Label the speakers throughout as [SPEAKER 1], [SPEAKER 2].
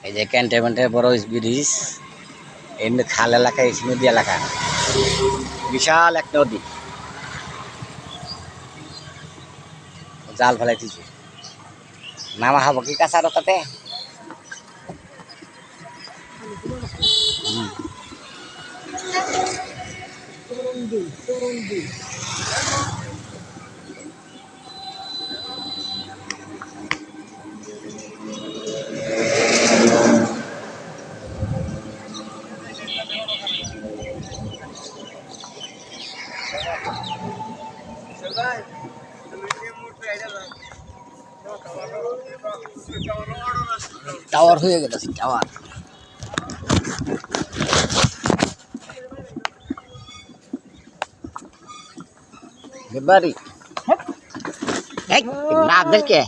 [SPEAKER 1] এই যে ক্যান্টনমেন্টের বড় ব্রিজ, এমনি খাল এলাকা, এই নদী এলাকা, বিশাল এক নদী। জাল ফেলাইতেছে, নামা হবো কি কাছার তাতে। টাওয়ার হয়ে গেছে, টাওয়ার। বাড়ি না দেখে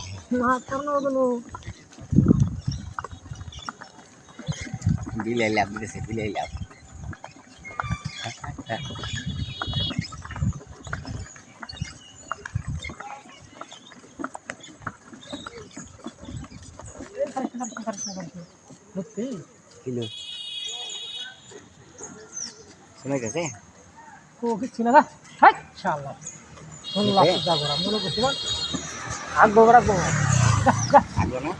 [SPEAKER 1] বিলাই লাভ দিতেছে, বিলাই লাভ। কিলো শোনা গেছে
[SPEAKER 2] ও কিছু না হাই শালা আল্লাহ যা করা মনে করছিলাম আগবো রাখবো
[SPEAKER 1] আগো না